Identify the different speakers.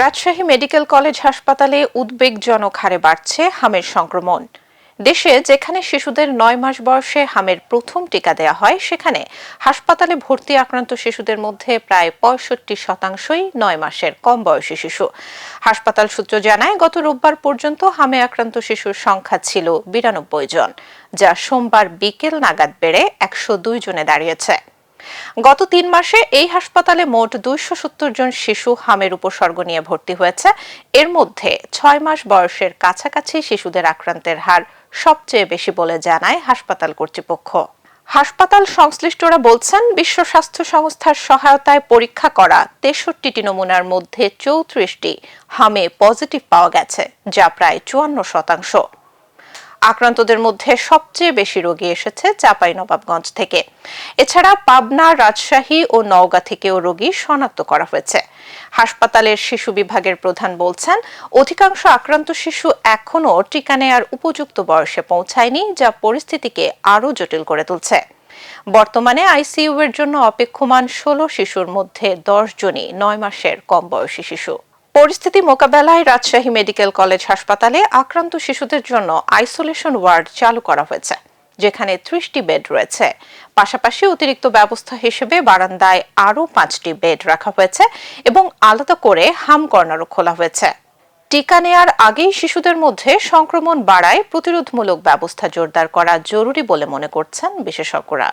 Speaker 1: Rajshahi medical college হাসপাতালে উদ্বেগজনক হারে বাড়ছে হামের সংক্রমণ। দেশে যেখানে শিশুদের ৯ মাস বয়সে হামের প্রথম টিকা দেয়া হয়, সেখানে হাসপাতালে ভর্তি আক্রান্ত শিশুদের মধ্যে প্রায় ৬৫%ই ৯ মাসের কম বয়সী শিশু। হাসপাতাল সূত্র জানায়, গত রোববার পর্যন্ত হামে আক্রান্ত শিশুর সংখ্যা ছিল ৯২ জন, যা সোমবার বিকেল নাগাদ বেড়ে ১০২ জনে দাঁড়িয়েছে। গত ৩ মাসে এই হাসপাতালে মোট ২৭০ জন শিশু হামের উপসর্গ নিয়ে ভর্তি হয়েছে। এর মধ্যে ৬ মাস বয়সের কাছাকাছি শিশুদের আক্রান্তের হার সবচেয়ে বেশি বলে জানায় হাসপাতাল কর্তৃপক্ষ। হাসপাতাল সংশ্লিষ্টরা বলছেন, বিশ্ব স্বাস্থ্য সংস্থার সহায়তায় পরীক্ষা করা ৬৩টি নমুনার মধ্যে ৩৪টি হামে পজিটিভ পাওয়া গেছে, যা প্রায় ৫৪%। আক্রান্তদের মধ্যে সবচেয়ে বেশি রোগী এসেছে চাঁপাইনবাবগঞ্জ থেকে। এছাড়া পাবনা, রাজশাহী ও নওগাঁ থেকেও রোগী শনাক্ত করা হয়েছে। হাসপাতালের শিশু বিভাগের প্রধান বলছেন, অধিকাংশ আক্রান্ত শিশু এখনও টিকা নেয়ার উপযুক্ত বয়সে পৌঁছায়নি, যা পরিস্থিতিকে আরও জটিল করে তুলছে। বর্তমানে আইসিইউ এর জন্য অপেক্ষমান ১৬ শিশুর মধ্যে ১০ জনই ৯ মাসের কম বয়সী শিশু। পরিস্থিতি মোকাবেলায় রাজশাহী মেডিকেল কলেজ হাসপাতালে আক্রান্ত শিশুদের জন্য আইসোলেশন ওয়ার্ড চালু করা হয়েছে, যেখানে ৩০টি বেড রয়েছে। পাশাপাশি অতিরিক্ত ব্যবস্থা হিসেবে বারান্দায় আরও ৫টি বেড রাখা হয়েছে এবং আলাদা করে হাম কর্নারও খোলা হয়েছে। টিকা নেয়ার আগেই শিশুদের মধ্যে সংক্রমণ বাড়ায় প্রতিরোধমূলক ব্যবস্থা জোরদার করা জরুরি বলে মনে করছেন বিশেষজ্ঞরা।